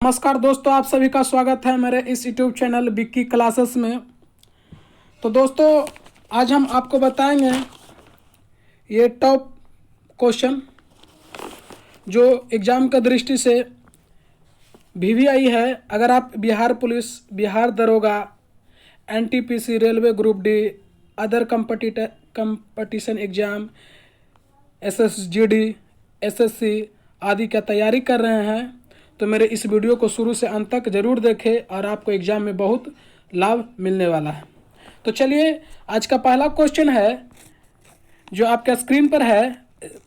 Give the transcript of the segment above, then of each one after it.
नमस्कार दोस्तों, आप सभी का स्वागत है मेरे इस यूट्यूब चैनल विक्की क्लासेस में। तो दोस्तों, आज हम आपको बताएंगे ये टॉप क्वेश्चन जो एग्ज़ाम का दृष्टि से वीवीआई है। अगर आप बिहार पुलिस, बिहार दरोगा, NTPC, railway group D, other competition exam, SSGD, SSC आदि का तैयारी कर रहे हैं तो मेरे इस वीडियो को शुरू से अंत तक ज़रूर देखें और आपको एग्ज़ाम में बहुत लाभ मिलने वाला है। तो चलिए, आज का पहला क्वेश्चन है जो आपके स्क्रीन पर है।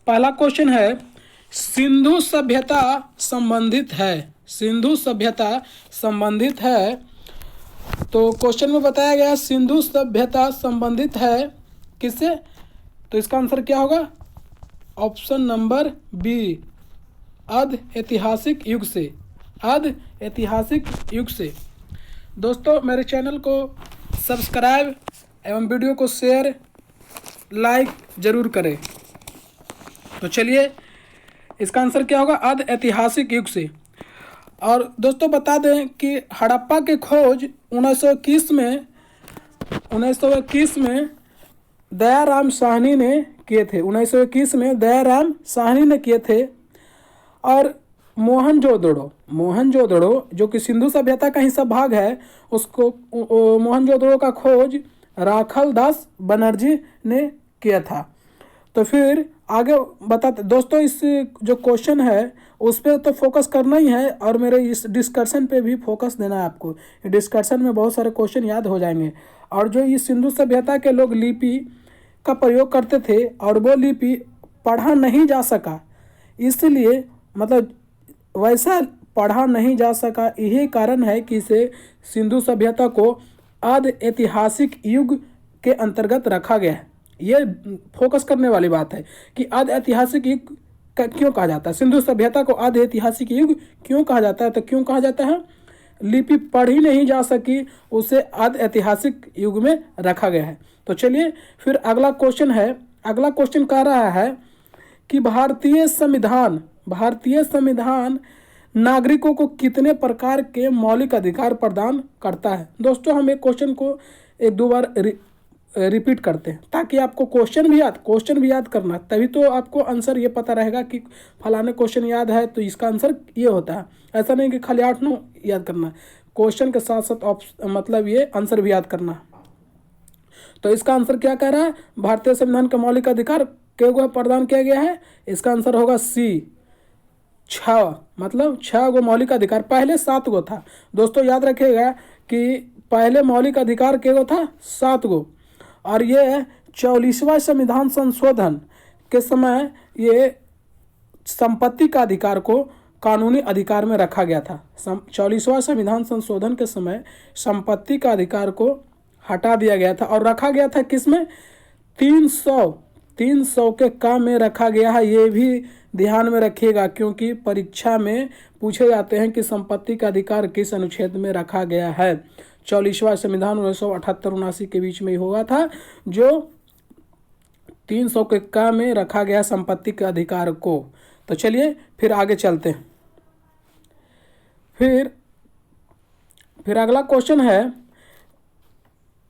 पहला क्वेश्चन है, सिंधु सभ्यता संबंधित है। सिंधु सभ्यता संबंधित है। तो क्वेश्चन में बताया गया सिंधु सभ्यता संबंधित है किससे? तो इसका आंसर क्या होगा? ऑप्शन नंबर बी, आदि ऐतिहासिक युग से। आदि ऐतिहासिक युग से। दोस्तों, मेरे चैनल को सब्सक्राइब एवं वीडियो को शेयर, लाइक जरूर करें। तो चलिए, इसका आंसर क्या होगा? आदि ऐतिहासिक युग से। और दोस्तों बता दें कि हड़प्पा के खोज 1921 में दयाराम साहनी ने किए थे। 1921 में दयाराम साहनी ने किए थे। और मोहनजोदड़ो जो कि सिंधु सभ्यता का हिस्सा भाग है, उसको मोहनजोदड़ो का खोज राखल दास बनर्जी ने किया था। तो फिर आगे बताते दोस्तों, इस जो क्वेश्चन है उस पर तो फोकस करना ही है और मेरे इस डिस्कशन पे भी फोकस देना है आपको। डिस्कशन में बहुत सारे क्वेश्चन याद हो जाएंगे। और जो इस सिंधु सभ्यता के लोग लिपि का प्रयोग करते थे और वो लिपि पढ़ा नहीं जा सका, इसलिए मतलब वैसा पढ़ा नहीं जा सका, यही कारण है कि इसे सिंधु सभ्यता को आदि ऐतिहासिक युग के अंतर्गत रखा गया है। ये फोकस करने वाली बात है कि आदि ऐतिहासिक युग क्यों कहा जाता है, सिंधु सभ्यता को आदि ऐतिहासिक युग क्यों कहा जाता है। तो क्यों कहा जाता है? लिपि पढ़ी नहीं जा सकी, उसे आदि ऐतिहासिक युग में रखा गया है। तो चलिए फिर अगला क्वेश्चन है। अगला क्वेश्चन कह रहा है कि भारतीय संविधान नागरिकों को कितने प्रकार के मौलिक अधिकार प्रदान करता है। दोस्तों, हम एक क्वेश्चन को एक दो बार रिपीट करते हैं ताकि आपको क्वेश्चन भी याद करना, तभी तो आपको आंसर ये पता रहेगा कि फलाने क्वेश्चन याद है तो इसका आंसर ये होता है। ऐसा नहीं कि खाली 8-9 याद करना, क्वेश्चन के साथ साथ मतलब ये आंसर भी याद करना। तो इसका आंसर क्या कह रहा है? भारतीय संविधान का मौलिक अधिकार को प्रदान किया गया है। इसका आंसर होगा सी, 6, मतलब 6 गो मौलिक अधिकार। पहले 7 गो था। दोस्तों याद रखिएगा कि पहले मौलिक अधिकार के गो था 7 गो। और ये 44वां संविधान संशोधन के समय ये संपत्ति का अधिकार को कानूनी अधिकार में रखा गया था। 44वां संविधान संशोधन के समय संपत्ति का अधिकार को हटा दिया गया था और रखा गया था किसमें? 300 के काम में रखा गया है। ये भी ध्यान में रखिएगा क्योंकि परीक्षा में पूछे जाते हैं कि संपत्ति का अधिकार किस अनुच्छेद में रखा गया है। 44वां संविधान 1978-79 के बीच में ही हुआ था, जो 300 के काम में रखा गया संपत्ति के अधिकार को। तो चलिए फिर आगे चलते हैं। फिर अगला क्वेश्चन है,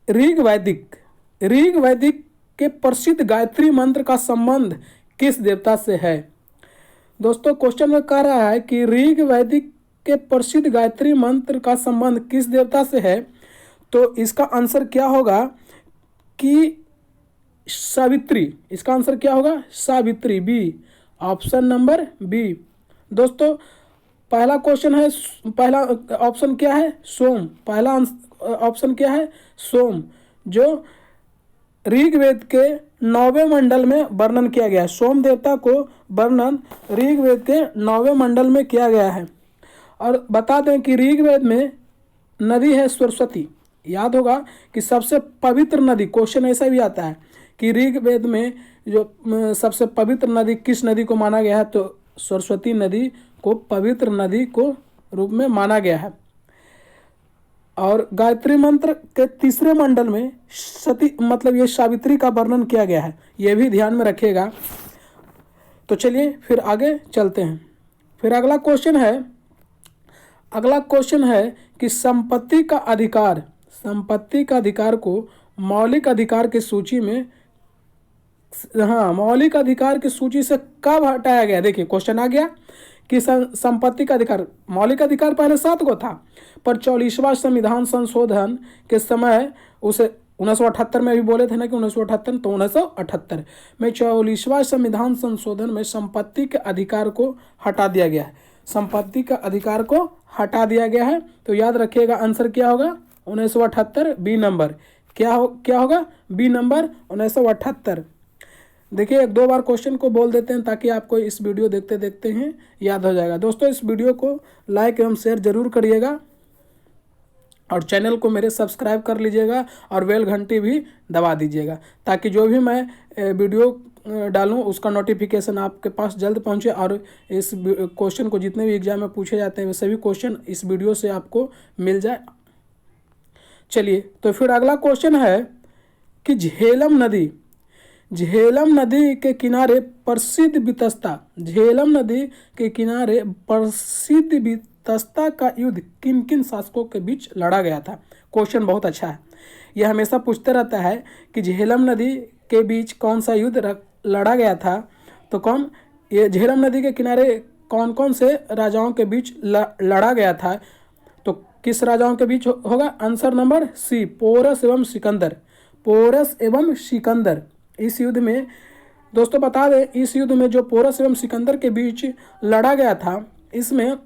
ऋग वैदिक के प्रसिद्ध गायत्री मंत्र का संबंध किस देवता से है। दोस्तों, क्वेश्चन में कह रहा है कि ऋग वैदिक के प्रसिद्ध गायत्री मंत्र का संबंध किस देवता से है। तो इसका आंसर क्या होगा कि सावित्री। इसका आंसर क्या होगा? Savitri, B, option number B. दोस्तों, पहला क्वेश्चन है, पहला ऑप्शन क्या है? सोम। पहला ऑप्शन क्या है? सोम, जो ऋग्वेद के 9वें मंडल में वर्णन किया गया है। सोम देवता को वर्णन ऋग्वेद के 9वें मंडल में किया गया है। और बता दें कि ऋग्वेद में नदी है सरस्वती। याद होगा कि सबसे पवित्र नदी, क्वेश्चन ऐसा भी आता है कि ऋग्वेद में जो सबसे पवित्र नदी किस नदी को माना गया है, तो सरस्वती नदी को पवित्र नदी को रूप में माना गया है। और गायत्री मंत्र के 3रे मंडल में सती मतलब ये सावित्री का वर्णन किया गया है। ये भी ध्यान में रखिएगा। तो चलिए फिर आगे चलते हैं। फिर अगला क्वेश्चन है, अगला क्वेश्चन है कि संपत्ति का अधिकार को मौलिक अधिकार की सूची में, हाँ, मौलिक अधिकार की सूची से कब हटाया गया। देखिए क्वेश्चन आ गया कि संपत्ति का अधिकार, मौलिक अधिकार पहले 7 को था, पर 44वां संविधान संशोधन के समय उसे 1978 में भी बोले थे ना कि 1978, तो 1978 में 44वां संविधान संशोधन में संपत्ति के अधिकार को हटा दिया गया है। संपत्ति का अधिकार को हटा दिया गया है, तो याद रखिएगा आंसर क्या होगा 1978, बी नंबर। क्या होगा बी नंबर 1978। देखिए 1-2 बार क्वेश्चन को बोल देते हैं ताकि आपको इस वीडियो देखते देखते हैं याद हो जाएगा। दोस्तों इस वीडियो को लाइक एवं शेयर जरूर करिएगा और चैनल को मेरे सब्सक्राइब कर लीजिएगा और बेल घंटी भी दबा दीजिएगा ताकि जो भी मैं वीडियो डालूं उसका नोटिफिकेशन आपके पास जल्द पहुंचे और इस क्वेश्चन को जितने भी एग्जाम में पूछे जाते हैं वे सभी क्वेश्चन इस वीडियो से आपको मिल जाए। चलिए तो फिर अगला क्वेश्चन है कि झेलम नदी के किनारे प्रसिद्ध वितस्ता का युद्ध किन किन शासकों के बीच लड़ा गया था। क्वेश्चन बहुत अच्छा है, यह हमेशा पूछते रहता है कि झेलम नदी के बीच कौन सा युद्ध लड़ा गया था। तो ये झेलम नदी के किनारे कौन कौन से राजाओं के बीच लड़ा गया था, तो किस राजाओं के बीच होगा। आंसर नंबर सी, पोरस एवं सिकंदर। इस युद्ध में दोस्तों बता दें, इस युद्ध में जो पोरस एवं सिकंदर के बीच लड़ा गया था, इसमें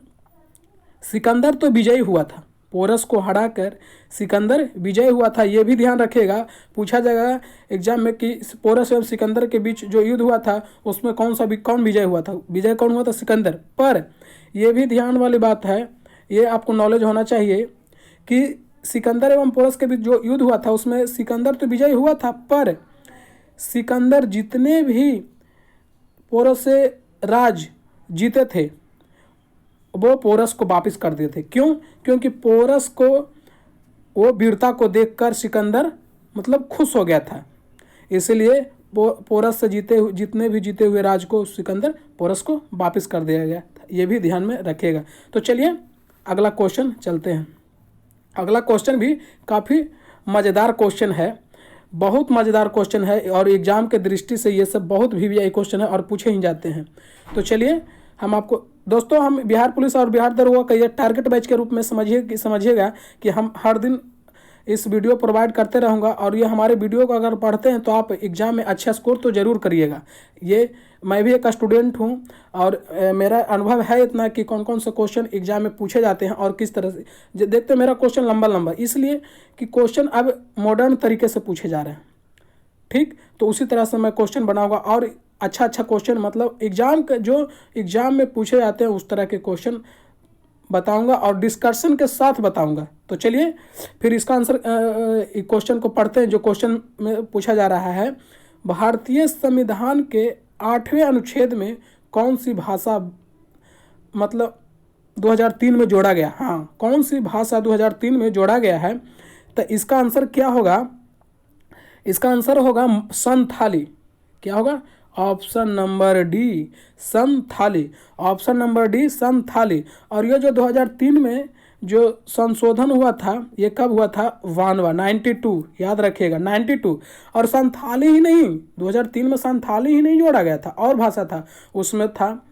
सिकंदर तो विजयी हुआ था, पोरस को हराकर सिकंदर विजय हुआ था। ये भी ध्यान रखिएगा, पूछा जाएगा एग्जाम में कि पोरस एवं सिकंदर के बीच जो युद्ध हुआ था उसमें कौन विजय हुआ था। विजय कौन हुआ था? सिकंदर। पर यह भी ध्यान वाली बात है, ये आपको नॉलेज होना चाहिए कि सिकंदर एवं पोरस के बीच जो युद्ध हुआ था उसमें सिकंदर तो विजयी हुआ था, पर सिकंदर जितने भी पोरस से राज जीते थे वो पोरस को वापस कर दिए थे। क्यों? क्योंकि पोरस को वो वीरता को देखकर सिकंदर मतलब खुश हो गया था, इसलिए पोरस से जितने भी जीते हुए राज को सिकंदर पोरस को वापस कर दिया गया था। ये भी ध्यान में रखिएगा। तो चलिए अगला क्वेश्चन चलते हैं। अगला क्वेश्चन भी काफ़ी मज़ेदार क्वेश्चन है, बहुत मज़ेदार क्वेश्चन है और एग्जाम के दृष्टि से ये सब बहुत वीवीआई क्वेश्चन है और पूछे ही जाते हैं। तो चलिए हम आपको दोस्तों, हम बिहार पुलिस और बिहार दरोगा का ये टारगेट बैच के रूप में समझिएगा कि हम हर दिन इस वीडियो प्रोवाइड करते रहूँगा और ये हमारे वीडियो को अगर पढ़ते हैं तो आप एग्जाम में अच्छा स्कोर तो ज़रूर करिएगा। ये मैं भी एक स्टूडेंट हूँ और मेरा अनुभव है इतना कि कौन कौन से क्वेश्चन एग्जाम में पूछे जाते हैं और किस तरह से। देखते मेरा क्वेश्चन लंबा इसलिए कि क्वेश्चन अब मॉडर्न तरीके से पूछे जा रहे हैं, ठीक। तो उसी तरह से मैं क्वेश्चन बनाऊँगा और अच्छा क्वेश्चन मतलब एग्जाम में पूछे जाते हैं उस तरह के क्वेश्चन बताऊंगा और डिस्कशन के साथ बताऊंगा। तो चलिए फिर इसका आंसर क्वेश्चन को पढ़ते हैं। जो क्वेश्चन में पूछा जा रहा है, भारतीय संविधान के 8वें अनुच्छेद में कौन सी भाषा मतलब 2003 में जोड़ा गया। हाँ, कौन सी भाषा 2003 में जोड़ा गया है। तो इसका आंसर क्या होगा? इसका आंसर होगा संथाली। क्या होगा? Option number D, Santhali. Option number D, Santhali. और ये जो 2003 में जो संशोधन हुआ था ये कब हुआ था? वानवा 92, याद रखिएगा 92। और संथाली ही नहीं, 2003 में संथाली ही नहीं जोड़ा गया था, और भाषा था उसमें था,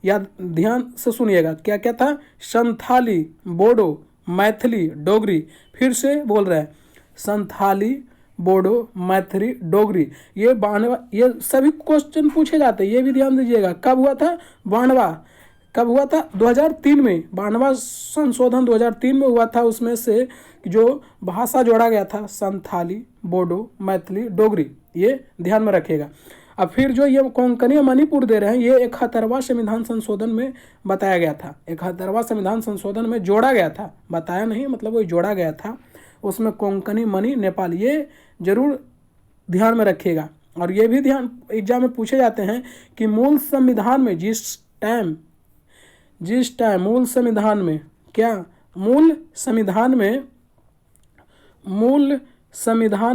याद ध्यान से सुनिएगा क्या क्या था? संथाली, बोडो, मैथिली, डोगरी। फिर से बोल रहे हैं, संथाली, बोडो, मैथिली, डोगरी। ये बानवा, ये सभी क्वेश्चन पूछे जाते हैं, ये भी ध्यान दीजिएगा। कब हुआ था? बानवा कब हुआ था? 2003 में। बानवा संशोधन 2003 में हुआ था। उसमें से जो भाषा जोड़ा गया था संथाली, बोडो, मैथिली, डोगरी। ये ध्यान में रखिएगा। अब फिर जो ये कोंकणी मणिपुर दे रहे हैं, ये 71वां संविधान संशोधन में बताया गया था। 71वां संविधान संशोधन में जोड़ा गया था, बताया नहीं, मतलब वो जोड़ा गया था। उसमें कोंकणी, मणि, नेपाल, ये जरूर ध्यान में रखिएगा। और ये भी ध्यान एग्जाम में पूछे जाते हैं कि मूल संविधान में जिस टाइम मूल संविधान में क्या मूल संविधान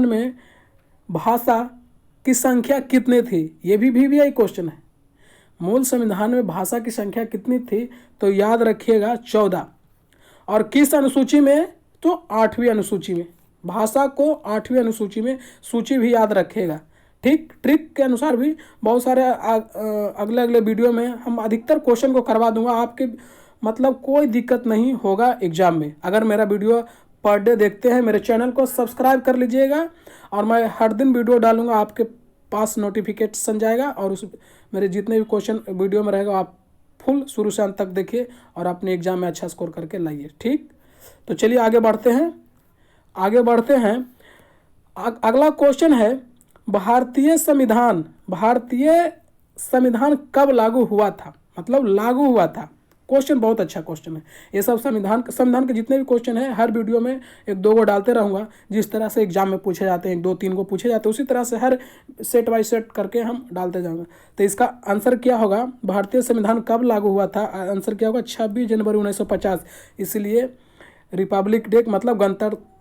में भाषा की संख्या कितनी थी। ये भी वीवीआई क्वेश्चन है। मूल संविधान में भाषा की संख्या कितनी थी? तो याद रखिएगा 14। और किस अनुसूची में, तो 8वीं अनुसूची में। भाषा को 8वीं अनुसूची में, सूची भी याद रखेगा। ठीक, ट्रिक के अनुसार भी बहुत सारे अगले अगले वीडियो में हम अधिकतर क्वेश्चन को करवा दूंगा आपके, मतलब कोई दिक्कत नहीं होगा एग्जाम में। अगर मेरा वीडियो पर डे देखते हैं, मेरे चैनल को सब्सक्राइब कर लीजिएगा, और मैं हर दिन वीडियो डालूंगा, आपके पास नोटिफिकेशन जाएगा, और उस मेरे जितने भी क्वेश्चन वीडियो में रहेगा आप फुल शुरू से अंत तक देखिए और अपने एग्जाम में अच्छा स्कोर करके लाइए। ठीक, तो चलिए आगे बढ़ते हैं। अगला क्वेश्चन है, भारतीय संविधान कब लागू हुआ था, मतलब लागू हुआ था। क्वेश्चन बहुत अच्छा क्वेश्चन है। ये सब संविधान के जितने भी क्वेश्चन हैं हर वीडियो में 1-2 को डालते रहूँगा। जिस तरह से एग्जाम में पूछे जाते हैं 1-2-3 को पूछे जाते हैं, उसी तरह से हर सेट बाय सेट करके हम डालते जाएंगे। तो इसका आंसर क्या होगा, भारतीय संविधान कब लागू हुआ था? आंसर क्या होगा, 26 जनवरी 1950। इसलिए रिपब्लिक डे मतलब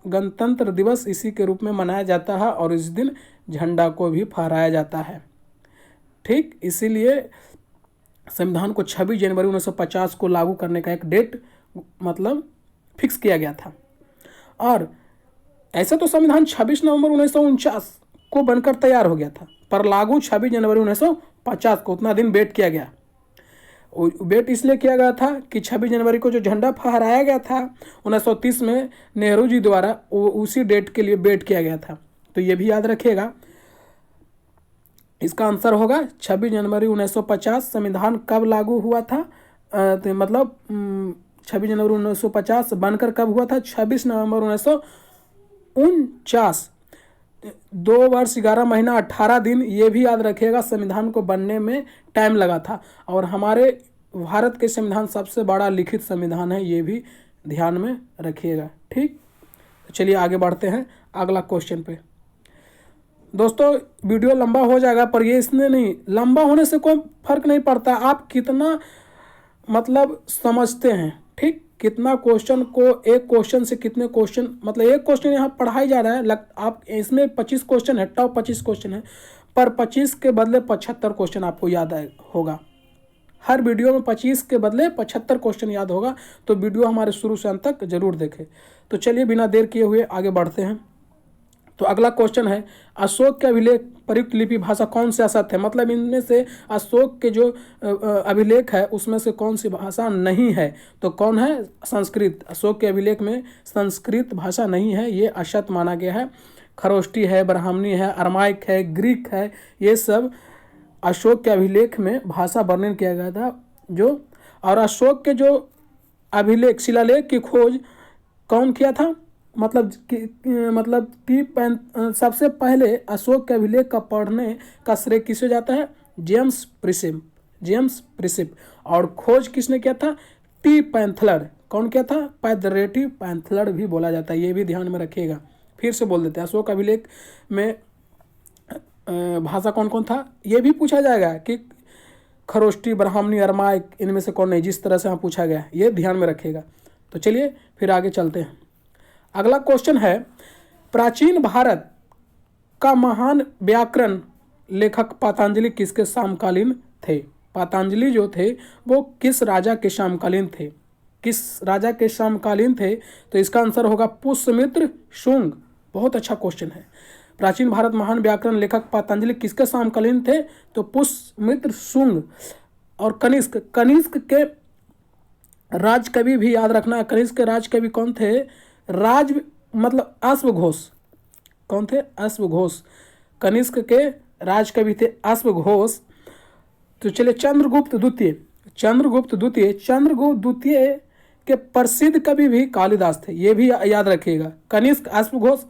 गणतंत्र दिवस इसी के रूप में मनाया जाता है, और इस दिन झंडा को भी फहराया जाता है। ठीक, इसीलिए संविधान को 26 जनवरी 1950 को लागू करने का एक डेट मतलब फिक्स किया गया था। और ऐसे तो संविधान 26 नवंबर 1949 को बनकर तैयार हो गया था, पर लागू 26 जनवरी 1950 को, उतना दिन वेट किया गया। वेट इसलिए किया गया था कि 26 जनवरी को जो झंडा फहराया गया था 1930 में नेहरू जी द्वारा, उसी डेट के लिए वेट किया गया था। तो ये भी याद रखिएगा। इसका आंसर होगा 26 जनवरी 1950 संविधान कब लागू हुआ था, तो मतलब 26 जनवरी 1950 बनकर कब हुआ था, 26 नवंबर 1949। 2 वर्ष 11 महीना 18 दिन, ये भी याद रखिएगा। संविधान को बनने में टाइम लगा था, और हमारे भारत के संविधान सबसे बड़ा लिखित संविधान है, ये भी ध्यान में रखिएगा। ठीक, तो चलिए आगे बढ़ते हैं अगला क्वेश्चन पे। दोस्तों वीडियो लंबा हो जाएगा, पर ये इसने नहीं, लंबा होने से कोई फर्क नहीं पड़ता, आप कितना मतलब समझते हैं। ठीक, कितना क्वेश्चन को, एक क्वेश्चन से कितने क्वेश्चन, मतलब एक क्वेश्चन यहाँ पढ़ाई जा रहा है, आप इसमें 25 क्वेश्चन है, टॉप 25 क्वेश्चन है, पर 25 के बदले 75 क्वेश्चन आपको याद होगा। हर वीडियो में 25 के बदले 75 क्वेश्चन याद होगा, तो वीडियो हमारे शुरू से अंत तक जरूर देखें। तो चलिए बिना देर किए हुए आगे बढ़ते हैं। तो अगला क्वेश्चन है, अशोक के अभिलेख प्रयुक्त लिपि भाषा कौन से असत है, मतलब इनमें से अशोक के जो अभिलेख है उसमें से कौन सी भाषा नहीं है, तो कौन है, संस्कृत। अशोक के अभिलेख में संस्कृत भाषा नहीं है, ये असत माना गया है। खरोष्टी है, ब्राह्मणी है, अरमाइक है, ग्रीक है, ये सब अशोक के अभिलेख में भाषा वर्णन किया गया था। जो और अशोक के जो अभिलेख शिलालेख की खोज कौन किया था, मतलब कि सबसे पहले अशोक के अभिलेख का पढ़ने का श्रेय किसे जाता है, जेम्स प्रिस्प। और खोज किसने किया था, टी पैंथलर। कौन किया था, पैदरेटी पैंथलर भी बोला जाता है, ये भी ध्यान में रखिएगा। फिर से बोल देते हैं, अशोक अभिलेख में भाषा कौन कौन था, ये भी पूछा जाएगा कि खरोष्टी, ब्राह्मणी, अरमाइक, इनमें से कौन नहीं, जिस तरह से यहाँ पूछा गया, ये ध्यान में रखिएगा। तो चलिए फिर आगे चलते हैं। अगला क्वेश्चन है, प्राचीन भारत का महान व्याकरण लेखक पतंजलि किसके समकालीन थे? पतंजलि जो थे वो किस राजा के समकालीन थे, तो इसका आंसर होगा पुष्यमित्र शुंग। बहुत अच्छा क्वेश्चन है। प्राचीन भारत महान व्याकरण लेखक पतंजलि किसके समकालीन थे, तो पुष्यमित्र शुंग। और कनिष्क के राजकवि भी याद रखना, कनिष्क के राजकवि कौन थे, मतलब अश्वघोष। कौन थे, अश्वघोष। कनिष्क के राजकवि थे अश्वघोष। तो चलिए चंद्रगुप्त द्वितीय के प्रसिद्ध कवि भी कालिदास थे, ये भी याद रखिएगा। कनिष्क, अश्वघोष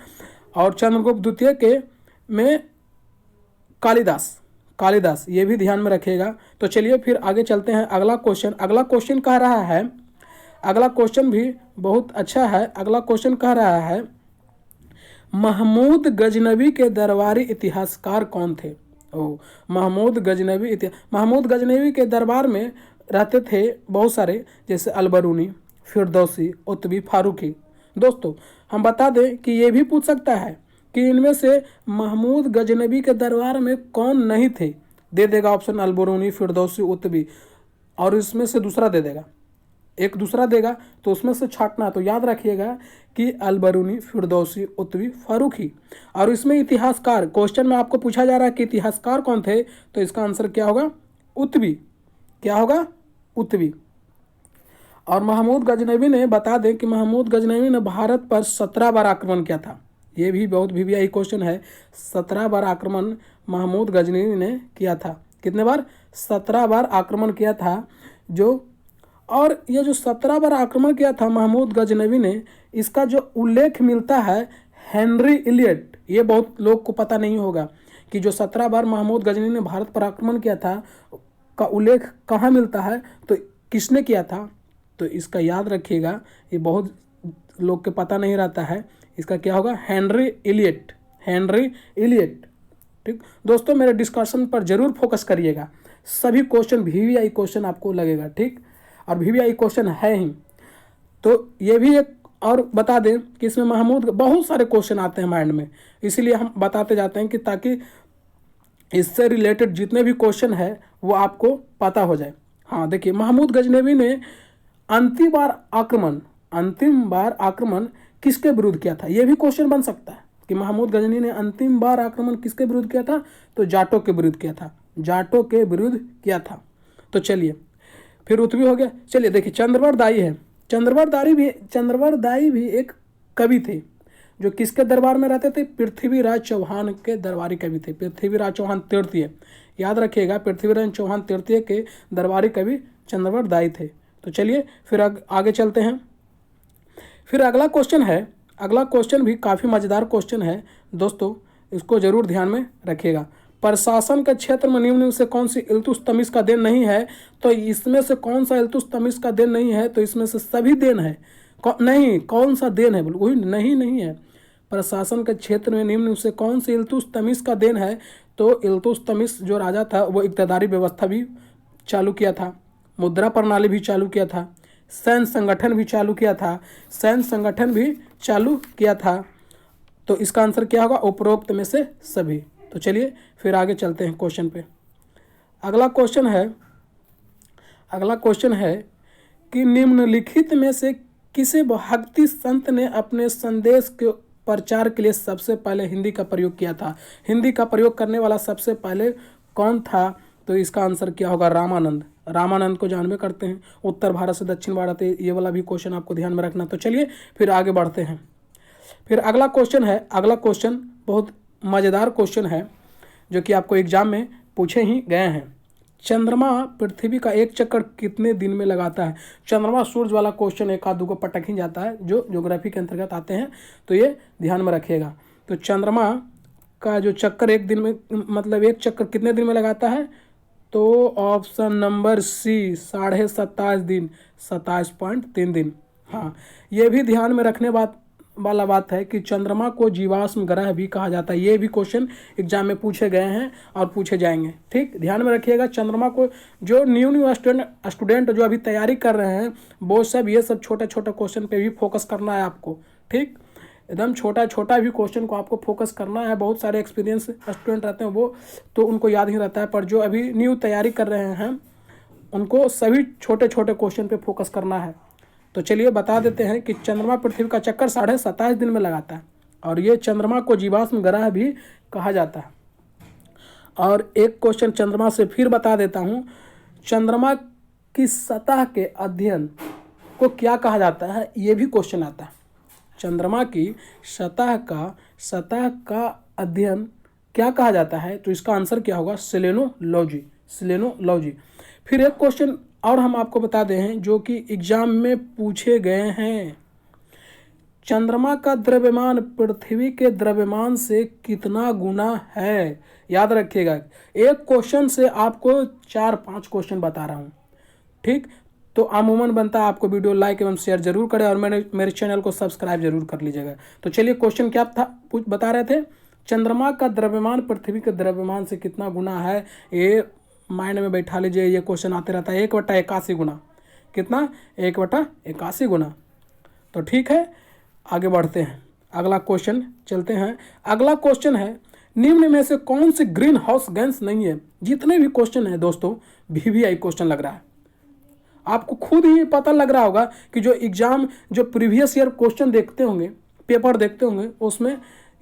और चंद्रगुप्त द्वितीय के में कालिदास, ये भी ध्यान में रखिएगा। तो चलिए फिर आगे चलते हैं। अगला क्वेश्चन कह रहा है, अगला क्वेश्चन भी बहुत अच्छा है। अगला क्वेश्चन कह रहा है, महमूद गजनवी के दरबारी इतिहासकार कौन थे? महमूद गजनवी के दरबार में रहते थे बहुत सारे, जैसे अलबरूनी, फिरदौसी, उतबी, फारूकी। दोस्तों हम बता दें कि ये भी पूछ सकता है कि इनमें से महमूद गजनवी के दरबार में कौन नहीं थे, दे देगा ऑप्शन अलबरूनी, फिरदौसी, उतबी, और इसमें से दूसरा दे देगा। एक दूसरा देगा तो उसमें से छांटना है। तो याद रखिएगा कि अलबरूनी, फिरदौसी, उत्वी, फारूकी। और इसमें इतिहासकार, क्वेश्चन में आपको पूछा जा रहा है कि इतिहासकार कौन थे, तो इसका आंसर क्या होगा? उत्वी। क्या होगा? उत्वी। और महमूद गजनवी ने, बता दें कि महमूद गजनवी ने भारत पर 17 बार आक्रमण किया था। ये भी बहुत वीवीआई क्वेश्चन है। 17 बार आक्रमण महमूद गजनवी ने किया था। कितने बार? 17 बार आक्रमण किया था। और ये जो 17 बार आक्रमण किया था महमूद गजनवी ने, इसका जो उल्लेख मिलता है हेनरी इलियट, ये बहुत लोग को पता नहीं होगा कि जो 17 बार महमूद गजनवी ने भारत पर आक्रमण किया था का उल्लेख कहाँ मिलता है, तो किसने किया था? तो इसका याद रखिएगा, ये बहुत लोग के पता नहीं रहता है। इसका क्या होगा? Henry Elliot. Henry Elliot. ठीक दोस्तों, मेरे डिस्कशन पर जरूर फोकस करिएगा। सभी क्वेश्चन वीवीआई क्वेश्चन आपको लगेगा। ठीक, और वीवीआई क्वेश्चन है ही। तो ये भी एक और बता दें कि इसमें महमूद, बहुत सारे क्वेश्चन आते हैं माइंड में, इसीलिए हम बताते जाते हैं कि ताकि इससे रिलेटेड जितने भी क्वेश्चन है वो आपको पता हो जाए। हाँ देखिए, महमूद गजनवी ने अंतिम बार आक्रमण किसके विरुद्ध किया था? ये भी क्वेश्चन बन सकता है कि महमूद गजनवी ने अंतिम बार आक्रमण किसके विरुद्ध किया था? तो जाटों के विरुद्ध किया था। जाटों के विरुद्ध किया था। तो चलिए, फिर उत्वी हो गया। चलिए देखिए, चंद्रवर दाई है। चंद्रवर दाई भी एक कवि थे जो किसके दरबार में रहते थे? पृथ्वीराज चौहान के दरबारी कवि थे। पृथ्वीराज चौहान तृतीय, याद रखिएगा, पृथ्वीराज चौहान तृतीय के दरबारी कवि चंद्रवर दाई थे। तो चलिए फिर आगे चलते हैं। फिर अगला क्वेश्चन भी काफ़ी मज़ेदार क्वेश्चन है दोस्तों, इसको जरूर ध्यान में रखिएगा। प्रशासन के क्षेत्र में निम्न से कौन सी इल्तुतमिश का देन नहीं है? तो इसमें से कौन सा इल्तुतमिश का देन नहीं है? तो इसमें से सभी देन है। नहीं, कौन सा देन है? वही नहीं है। प्रशासन के क्षेत्र में निम्न से कौन सी इल्तुतमिश का देन है? तो इल्तुतमिश जो राजा था वो इक़्तिदारी व्यवस्था भी चालू किया था, मुद्रा प्रणाली भी चालू किया था, सैन्य संगठन भी चालू किया था। तो इसका आंसर क्या होगा? उपरोक्त में से सभी। तो चलिए फिर आगे चलते हैं क्वेश्चन पे। अगला क्वेश्चन है कि निम्नलिखित में से किसे भक्ति संत ने अपने संदेश के प्रचार के लिए सबसे पहले हिंदी का प्रयोग किया था? हिंदी का प्रयोग करने वाला सबसे पहले कौन था? तो इसका आंसर क्या होगा? रामानंद को जानबे करते हैं। उत्तर भारत से दक्षिण भारत, ये वाला भी क्वेश्चन आपको ध्यान में रखना। तो चलिए फिर आगे बढ़ते हैं। फिर अगला क्वेश्चन बहुत मज़ेदार क्वेश्चन है जो कि आपको एग्जाम में पूछे ही गए हैं। चंद्रमा पृथ्वी का एक चक्कर कितने दिन में लगाता है? चंद्रमा सूरज वाला क्वेश्चन एक आध को पटक ही जाता है जो ज्योग्राफी के अंतर्गत आते हैं, तो ये ध्यान में रखिएगा। तो चंद्रमा का जो चक्कर एक चक्कर कितने दिन में लगाता है? तो ऑप्शन नंबर सी 27.5 दिन, 27.3 दिन। हाँ, ये भी ध्यान में रखने वाला बात है कि चंद्रमा को जीवाश्म ग्रह भी कहा जाता है। ये भी क्वेश्चन एग्जाम में पूछे गए हैं और पूछे जाएंगे। ठीक, ध्यान में रखिएगा। चंद्रमा को जो न्यू स्टूडेंट जो अभी तैयारी कर रहे हैं वो सब ये सब छोटे क्वेश्चन पे भी फोकस करना है आपको। ठीक, एकदम छोटा भी क्वेश्चन को आपको फोकस करना है। बहुत सारे एक्सपीरियंस स्टूडेंट रहते हैं वो तो उनको याद ही रहता है, पर जो अभी न्यू तैयारी कर रहे हैं उनको सभी छोटे क्वेश्चन पे फोकस करना है। तो चलिए बता देते हैं कि चंद्रमा पृथ्वी का चक्कर 27.5 दिन में लगाता है और ये चंद्रमा को जीवाश्म ग्रह भी कहा जाता है। और एक क्वेश्चन चंद्रमा से फिर बता देता हूँ, चंद्रमा की सतह के अध्ययन को क्या कहा जाता है? ये भी क्वेश्चन आता है। चंद्रमा की सतह का अध्ययन क्या कहा जाता है? तो इसका आंसर क्या होगा? सेलेनोलॉजी। फिर एक क्वेश्चन और हम आपको बता दें हैं जो कि एग्जाम में पूछे गए हैं। चंद्रमा का द्रव्यमान पृथ्वी के द्रव्यमान से कितना गुना है? याद रखिएगा, एक क्वेश्चन से आपको 4-5 क्वेश्चन बता रहा हूँ। ठीक, तो अमूमन बनता है आपको वीडियो लाइक एवं शेयर जरूर करें और मेरे चैनल को सब्सक्राइब जरूर कर लीजिएगा। तो चलिए क्वेश्चन क्या था, बता रहे थे चंद्रमा का द्रव्यमान पृथ्वी के द्रव्यमान से कितना गुना है? ये माइंड में बैठा लीजिए, ये क्वेश्चन आते रहता है। 1/81 गुना। कितना? 1/81 गुना। तो ठीक है, आगे बढ़ते हैं। अगला क्वेश्चन चलते हैं। अगला क्वेश्चन है, निम्न में से कौन सी ग्रीन हाउस गैस नहीं है? जितने भी क्वेश्चन है दोस्तों वीवीआई क्वेश्चन लग रहा है। आपको खुद ही पता लग रहा होगा कि जो एग्जाम जो प्रीवियस ईयर क्वेश्चन देखते होंगे, पेपर देखते होंगे, उसमें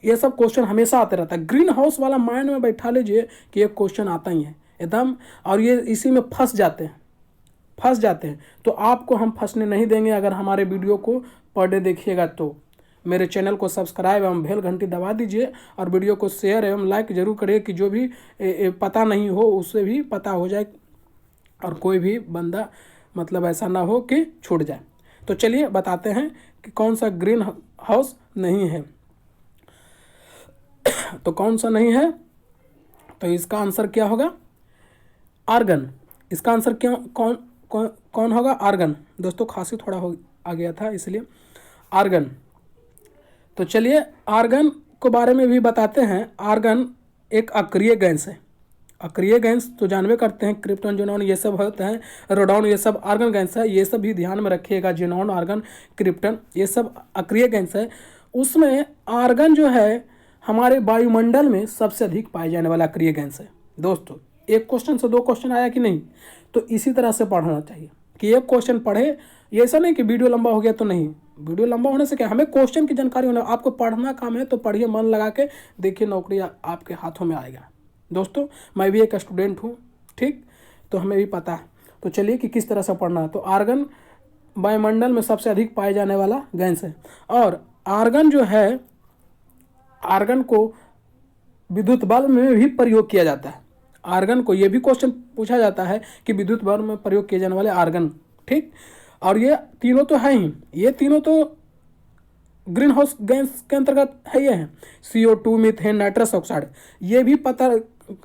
ये सब क्वेश्चन हमेशा आते रहता है। ग्रीन हाउस वाला माइंड में बैठा लीजिए कि ये क्वेश्चन आता ही है एकदम, और ये इसी में फंस जाते हैं। तो आपको हम फंसने नहीं देंगे। अगर हमारे वीडियो को पर डे देखिएगा तो मेरे चैनल को सब्सक्राइब एवं बेल घंटी दबा दीजिए और वीडियो को शेयर एवं लाइक जरूर करिए कि जो भी पता नहीं हो उससे भी पता हो जाए और कोई भी बंदा मतलब ऐसा ना हो कि छूट जाए। तो चलिए बताते हैं कि कौन सा ग्रीन हाउस नहीं है। तो कौन सा नहीं है, तो इसका आंसर क्या होगा? आर्गन। इसका आंसर क्यों कौन होगा? आर्गन। दोस्तों खांसी थोड़ा हो आ गया था इसलिए आर्गन। तो चलिए आर्गन के बारे में भी बताते हैं। आर्गन एक अक्रिय गैस है। अक्रिय गैस तो जानवे करते हैं, क्रिप्टॉन, ज़ेनॉन ये सब होते हैं, रेडॉन, ये सब आर्गन गैस है। ये सब भी ध्यान में रखिएगा, ज़ेनॉन, आर्गन, क्रिप्टन ये सब अक्रिय गैस है। उसमें आर्गन जो है हमारे वायुमंडल में सबसे अधिक पाए जाने वाला अक्रिय गैस है। दोस्तों एक क्वेश्चन से 2 क्वेश्चन आया कि नहीं, तो इसी तरह से पढ़ना चाहिए कि एक क्वेश्चन पढ़े। ये ऐसा नहीं कि वीडियो लंबा हो गया तो नहीं, वीडियो लंबा होने से क्या, हमें क्वेश्चन की जानकारी होना। आपको पढ़ना काम है तो पढ़िए, मन लगा के देखिए, नौकरी आपके हाथों में आएगा। दोस्तों मैं भी एक स्टूडेंट हूँ, ठीक, तो हमें भी पता है। तो चलिए कि किस तरह से पढ़ना है। तो आर्गन वायुमंडल में सबसे अधिक पाए जाने वाला गैस है। और आर्गन जो है, आर्गन को विद्युत बल्ब में भी प्रयोग किया जाता है। आर्गन को, ये भी क्वेश्चन पूछा जाता है कि विद्युत बल्ब में प्रयोग किए जाने वाले आर्गन, ठीक। और ये तीनों तो है ही, ये तीनों तो ग्रीन हाउस गैस के अंतर्गत है। ये हैं CO2, मीथेन, नाइट्रस ऑक्साइड। ये भी पता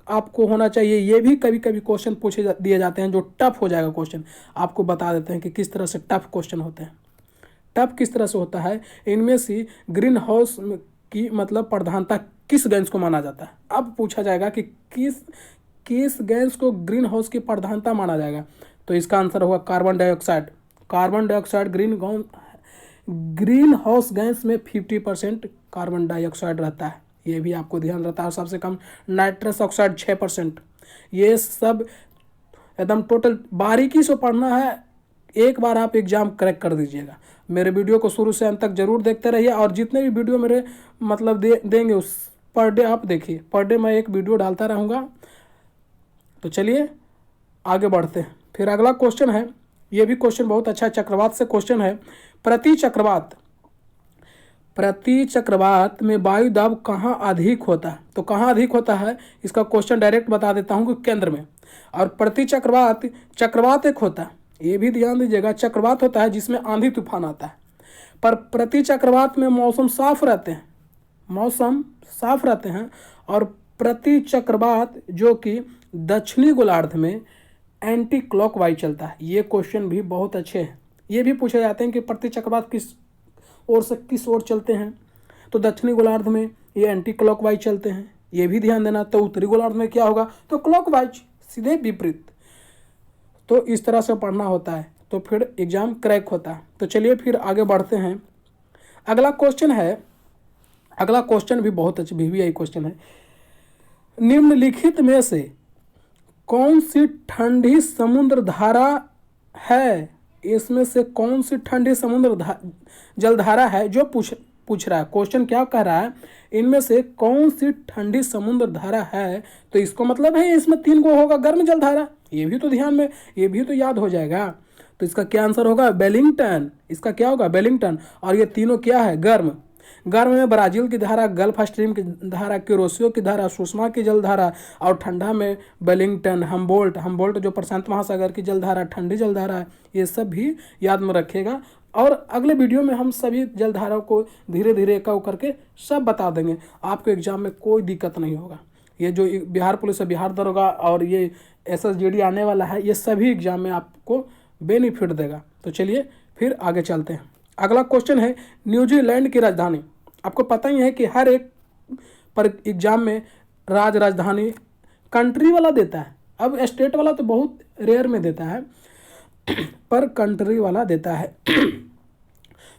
आपको होना चाहिए। ये भी कभी कभी क्वेश्चन दिए जाते हैं जो टफ हो जाएगा क्वेश्चन। आपको बता देते हैं कि किस तरह से टफ क्वेश्चन होते हैं। टफ किस तरह से होता है, इनमें से ग्रीन हाउस की मतलब प्रधानता किस गैस को माना जाता है। अब पूछा जाएगा कि किस गैस को ग्रीन हाउस की प्रधानता माना जाएगा, तो इसका आंसर होगा carbon dioxide. Carbon dioxide green house gas में 50% कार्बन डाइऑक्साइड रहता है, ये भी आपको ध्यान रहता है। सबसे कम नाइट्रस ऑक्साइड 6%। ये सब एकदम टोटल बारीकी से पढ़ना है। एक बार आप एग्जाम क्रैक कर दीजिएगा। मेरे वीडियो को शुरू से अंत तक जरूर देखते रहिए, और जितने भी वीडियो मेरे मतलब देंगे उस पर डे आप देखिए। पर डे मैं एक वीडियो डालता रहूँगा। तो चलिए आगे बढ़ते हैं। फिर अगला क्वेश्चन है, ये भी क्वेश्चन बहुत अच्छा चक्रवात से क्वेश्चन है। प्रति चक्रवात में वायु दाब कहाँ अधिक होता है? तो कहाँ अधिक होता है, इसका क्वेश्चन डायरेक्ट बता देता हूँ कि केंद्र में। और प्रति चक्रवात एक होता है, ये भी ध्यान दीजिएगा। चक्रवात होता है जिसमें आंधी तूफान आता है, पर प्रति चक्रवात में मौसम साफ रहते हैं। और प्रति चक्रवात जो कि दक्षिणी गोलार्ध में एंटी क्लॉकवाइज चलता है। ये क्वेश्चन भी बहुत अच्छे हैं। ये भी पूछे जाते हैं कि प्रति चक्रवात किस ओर चलते हैं, तो दक्षिणी गोलार्ध में ये एंटी क्लॉकवाइज चलते हैं, ये भी ध्यान देना। तो उत्तरी गोलार्ध में क्या होगा, तो क्लॉकवाइज, सीधे विपरीत। तो इस तरह से पढ़ना होता है, तो फिर एग्जाम क्रैक होता है। तो चलिए फिर आगे बढ़ते हैं। अगला क्वेश्चन भी बहुत अच्छा VVI क्वेश्चन है। निम्नलिखित में से कौन सी ठंडी समुद्र धारा है, इसमें से कौन सी ठंडी समुद्र जलधारा है जो पूछ रहा है। क्वेश्चन क्या कह रहा है, इनमें से कौन सी ठंडी समुद्र धारा है, तो इसको मतलब है इसमें 3 गो होगा गर्म जलधारा। ये भी तो ध्यान में, ये भी तो याद हो जाएगा। तो इसका क्या आंसर होगा, वेलिंगटन। इसका क्या होगा, वेलिंगटन। और ये तीनों क्या है, गर्म में ब्राजील की धारा, गल्फ स्ट्रीम की धारा, क्यूरोसियो की धारा, सुषमा की जलधारा, और ठंडा में वेलिंगटन, हम्बोल्ट जो प्रशांत महासागर की जलधारा, ठंडी जलधारा है। ये सब भी याद में रखिएगा। और अगले वीडियो में हम सभी जलधाराओं को धीरे धीरे एक करके सब बता देंगे। आपको एग्जाम में कोई दिक्कत नहीं होगा। ये जो बिहार पुलिस है, बिहार दरोगा और ये SSGD आने वाला है, ये सभी एग्जाम में आपको बेनिफिट देगा। तो चलिए फिर आगे चलते हैं। अगला क्वेश्चन है, न्यूजीलैंड की राजधानी। आपको पता ही है कि हर एक पर एग्जाम में राजधानी कंट्री वाला देता है। अब स्टेट वाला तो बहुत रेयर में देता है, पर कंट्री वाला देता है।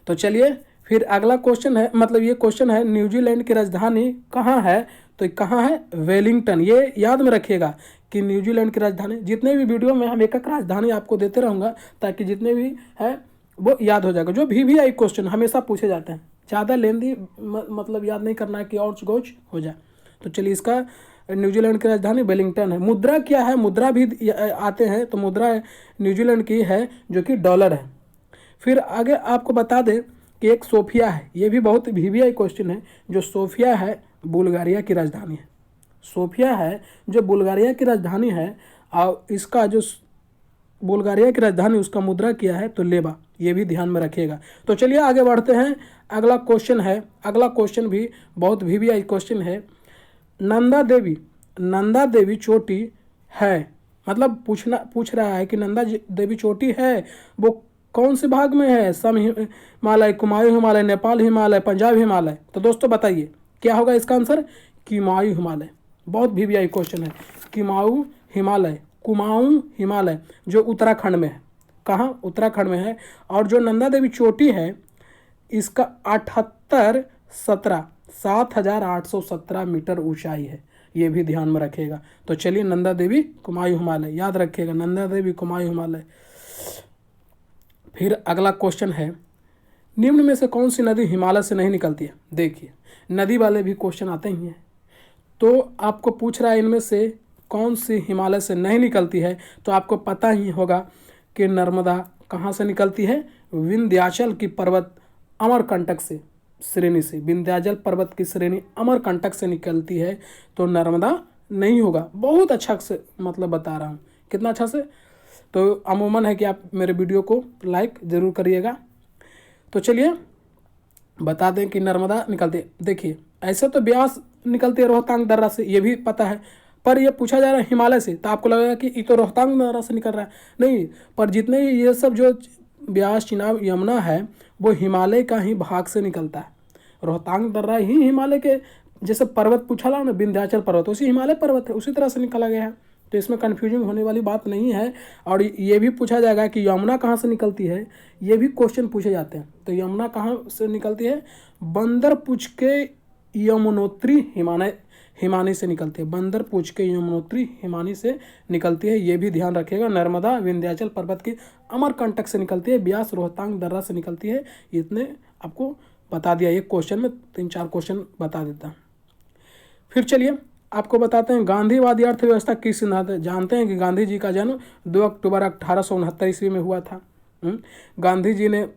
तो चलिए फिर अगला क्वेश्चन है, मतलब ये क्वेश्चन है, न्यूजीलैंड की राजधानी कहाँ है, तो ये कहाँ है? वेलिंगटन। ये याद में रखिएगा कि न्यूजीलैंड की राजधानी, जितने भी वीडियो में हम एक एक राजधानी आपको देते रहूँगा ताकि जितने भी है वो याद हो जाएगा। जो VVI क्वेश्चन हमेशा पूछे जाते हैं, ज़्यादा लेंदी मतलब याद नहीं करना है कि और गोच हो जाए। तो चलिए, इसका न्यूजीलैंड की राजधानी वेलिंगटन है। मुद्रा क्या है? मुद्रा भी आते हैं, तो मुद्रा न्यूजीलैंड की है जो कि डॉलर है। फिर आगे आपको बता दें कि एक सोफिया है, ये भी बहुत VVI क्वेश्चन है। जो सोफिया है बुल्गारिया की राजधानी है। सोफिया है जो बुल्गारिया की राजधानी है, और इसका जो बुल्गारिया की राजधानी उसका मुद्रा क्या है? तो लेबा। ये भी ध्यान में रखिएगा। तो चलिए आगे बढ़ते हैं। अगला क्वेश्चन है, अगला क्वेश्चन भी बहुत VVI क्वेश्चन है। नंदा देवी चोटी है, मतलब पूछ रहा है कि नंदा देवी चोटी है वो कौन से भाग में है? सम हिमालय, कुमायूं हिमालय, नेपाल हिमालय, पंजाब हिमालय। तो दोस्तों बताइए क्या होगा इसका आंसर? कुमायूं हिमालय। बहुत VVI क्वेश्चन है। कुमाऊं हिमालय जो उत्तराखंड में है। कहाँ? उत्तराखंड में है। और जो नंदा देवी चोटी है इसका 7,817 मीटर ऊंचाई है। ये भी ध्यान में रखिएगा। तो चलिए, नंदा देवी कुमायूं हिमालय याद रखिएगा, नंदा देवी कुमायूं हिमालय। फिर अगला क्वेश्चन है, निम्न में से कौन सी नदी हिमालय से नहीं निकलती है? देखिए, नदी वाले भी क्वेश्चन आते ही हैं। तो आपको पूछ रहा है इनमें से कौन सी हिमालय से नहीं निकलती है, तो आपको पता ही होगा कि नर्मदा कहाँ से निकलती है? विंध्याचल की पर्वत अमरकंटक से श्रेणी से, विंध्याचल पर्वत की श्रेणी अमरकंटक से निकलती है। तो नर्मदा नहीं होगा। बहुत अच्छा से मतलब बता रहा हूँ, कितना अच्छा से। तो अमूमन है कि आप मेरे वीडियो को लाइक ज़रूर करिएगा। तो चलिए बता दें कि नर्मदा निकलती है। देखिए, ऐसे तो ब्यास निकलती है रोहतांग दर्रा से, ये भी पता है, पर ये पूछा जा रहा है हिमालय से, तो आपको लगेगा कि ये तो रोहतांग दर्रा से निकल रहा है। नहीं, पर जितने ये सब जो ब्यास, चिनाब, यमुना है वो हिमालय का ही भाग से निकलता है। रोहतांग दर्रा ही हिमालय के, जैसे पर्वत पूछा ना विंध्याचल पर्वत, उसी हिमालय पर्वत है, उसी तरह से निकला गया है। तो इसमें कन्फ्यूजन होने वाली बात नहीं है। और ये भी पूछा जाएगा कि यमुना कहाँ से निकलती है, ये भी क्वेश्चन पूछे जाते हैं। तो यमुना कहाँ से निकलती है? बंदरपुच के यमुनोत्री हिमानी से निकलती है। बंदरपुच के यमुनोत्री हिमानी से निकलती है। ये भी ध्यान रखिएगा। नर्मदा विंध्याचल पर्वत की अमरकंटक से निकलती है। ब्यास रोहतांग दर्रा से निकलती है। इतने आपको बता दिया। एक क्वेश्चन में 3-4 क्वेश्चन बता देता हूँ। फिर चलिए आपको बताते हैं, गांधीवादी अर्थव्यवस्था किस सिद्धांत है? जानते हैं कि गांधी जी का जन्म 2 अक्टूबर 1869 ईस्वी में हुआ था। गांधी जी ने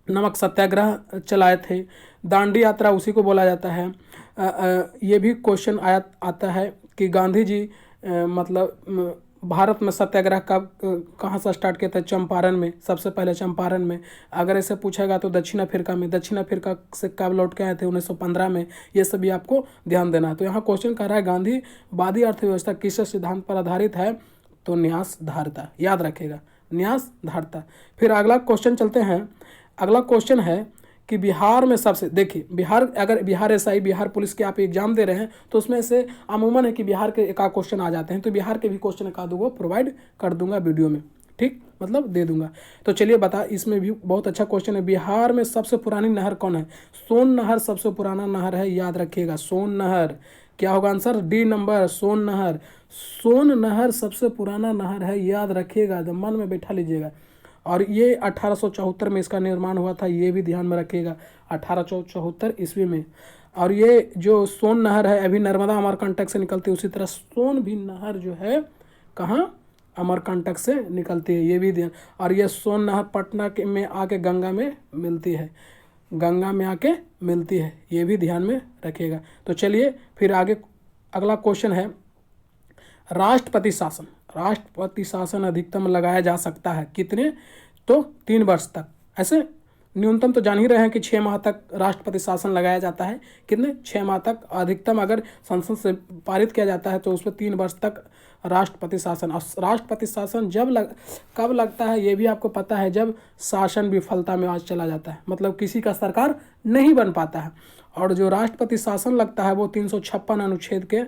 नमक सत्याग्रह चलाए थे। दांडी यात्रा उसी को बोला जाता है। ये भी क्वेश्चन आता है कि गांधी जी मतलब भारत में सत्याग्रह कहाँ से स्टार्ट किया था? चंपारण में, सबसे पहले चंपारण में। अगर ऐसे पूछेगा तो दक्षिण अफ्रीका में, दक्षिण अफ्रीका से कब लौट के आए थे? 1915 में। ये सब भी आपको ध्यान देना है। तो यहाँ क्वेश्चन कह रहा है गांधीवादी अर्थव्यवस्था किस सिद्धांत पर आधारित है? तो न्यास धारता, याद रखेगा, न्यास धारता। फिर अगला क्वेश्चन चलते हैं। अगला क्वेश्चन है कि बिहार में सबसे, देखिए बिहार, अगर बिहार SI, बिहार पुलिस के आप एग्जाम दे रहे हैं तो उसमें से अमूमन है कि बिहार के एक आध क्वेश्चन आ जाते हैं। तो बिहार के भी क्वेश्चन एक आध प्रोवाइड कर दूंगा वीडियो में, ठीक, मतलब दे दूंगा। तो चलिए बता, इसमें भी बहुत अच्छा क्वेश्चन है। बिहार में सबसे पुरानी नहर कौन है? सोन नहर सबसे पुराना नहर है, याद रखिएगा। सोन नहर। क्या होगा आंसर? D नंबर, सोन नहर। सोन नहर सबसे पुराना नहर है, याद रखिएगा, तो मन में बैठा लीजिएगा। और ये 1874 में इसका निर्माण हुआ था, ये भी ध्यान में रखिएगा, 1874 ईस्वी में। और ये जो सोन नहर है अभी नर्मदा अमरकंटक से निकलती है, उसी तरह सोन भी नहर जो है कहाँ? अमरकंटक से निकलती है, ये भी ध्यान। और ये सोन नहर पटना में आके गंगा में मिलती है, गंगा में आके मिलती है, ये भी ध्यान में रखिएगा। तो चलिए फिर आगे अगला क्वेश्चन है, राष्ट्रपति शासन। राष्ट्रपति शासन अधिकतम लगाया जा सकता है कितने? तो 3 वर्ष तक। ऐसे न्यूनतम तो जान ही रहे हैं कि 6 माह तक राष्ट्रपति शासन लगाया जाता है। कितने? 6 माह तक। अधिकतम अगर संसद से पारित किया जाता है तो उस पर 3 वर्ष तक राष्ट्रपति शासन। और राष्ट्रपति शासन कब लगता है ये भी आपको पता है, जब शासन विफलता में आज चला जाता है, मतलब किसी का सरकार नहीं बन पाता है। और जो राष्ट्रपति शासन लगता है वो 356 अनुच्छेद के,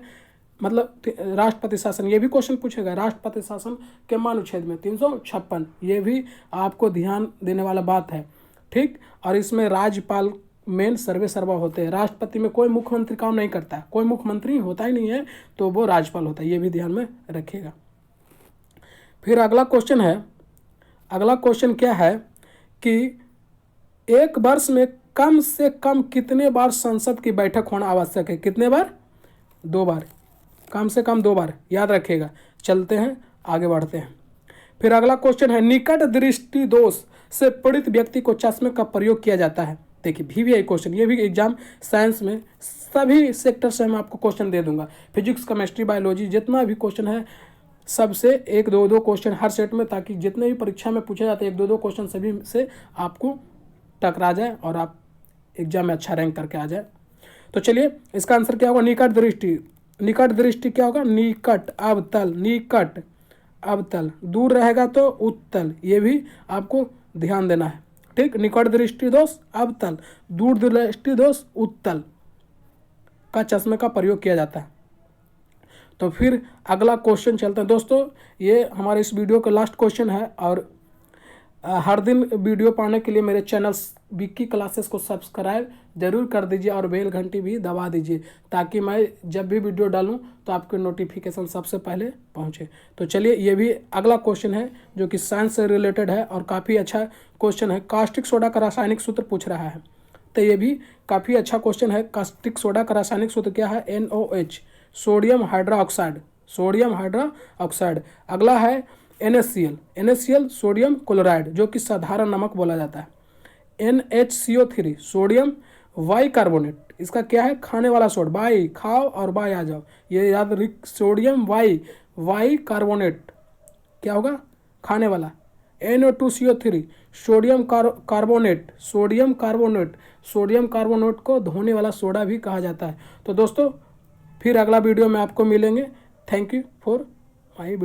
मतलब राष्ट्रपति शासन, ये भी क्वेश्चन पूछेगा, राष्ट्रपति शासन के अनुच्छेद में 356, ये भी आपको ध्यान देने वाला बात है, ठीक। और इसमें राज्यपाल मेन सर्वे सर्वा होते हैं। राष्ट्रपति में कोई मुख्यमंत्री काम नहीं करता है, कोई मुख्यमंत्री होता ही नहीं है, तो वो राज्यपाल होता है, ये भी ध्यान में रखिएगा। फिर अगला क्वेश्चन है, अगला क्वेश्चन क्या है कि एक वर्ष में कम से कम कितने बार संसद की बैठक होना आवश्यक है? कितने बार? 2 बार, कम से कम 2 बार, याद रखिएगा। चलते हैं, आगे बढ़ते हैं। फिर अगला क्वेश्चन है, निकट दृष्टि दोष से पीड़ित व्यक्ति को चश्मे का प्रयोग किया जाता है। देखिए VVI क्वेश्चन, ये भी एग्जाम साइंस में सभी सेक्टर से मैं आपको क्वेश्चन दे दूंगा। फिजिक्स, केमिस्ट्री, बायोलॉजी, जितना भी क्वेश्चन है सबसे 1-2 क्वेश्चन हर सेट में, ताकि जितने भी परीक्षा में पूछे जाते हैं 1-2 क्वेश्चन सभी से आपको टकरा जाए और आप एग्जाम में अच्छा रैंक करके आ जाए। तो चलिए, इसका आंसर क्या होगा? निकट दृष्टि। निकट दृष्टि क्या होगा? निकट अवतल, निकट अवतल, दूर रहेगा तो उत्तल, ये भी आपको ध्यान देना है। ठीक, निकट दृष्टि दोष अवतल, दूर दृष्टि दोष उत्तल का चश्मे का प्रयोग किया जाता है। तो फिर अगला क्वेश्चन चलते हैं दोस्तों, ये हमारे इस वीडियो का लास्ट क्वेश्चन है। और हर दिन वीडियो पाने के लिए मेरे चैनल विक्की क्लासेस को सब्सक्राइब जरूर कर दीजिए और बेल घंटी भी दबा दीजिए, ताकि मैं जब भी वीडियो डालूं तो आपके नोटिफिकेशन सबसे पहले पहुंचे। तो चलिए, ये भी अगला क्वेश्चन है जो कि साइंस से रिलेटेड है और काफ़ी अच्छा क्वेश्चन है। कास्टिक सोडा का रासायनिक सूत्र पूछ रहा है, तो ये भी काफ़ी अच्छा क्वेश्चन है। कास्टिक सोडा का रासायनिक सूत्र क्या है? NOH, sodium hydroxide, sodium hydroxide. अगला है NaCl, सोडियम क्लोराइड, जो कि साधारण नमक बोला जाता है। NHCO3, सोडियम बाइकार्बोनेट, इसका क्या है? खाने वाला सोड, बाई खाओ और बाई आ जाओ, ये याद रख। सोडियम बाइकार्बोनेट क्या होगा? खाने वाला। NO2CO3, sodium carbonate, sodium carbonate, sodium carbonate को धोने वाला सोडा भी कहा जाता है। तो दोस्तों, फिर अगला वीडियो में आपको मिलेंगे। Thank you for my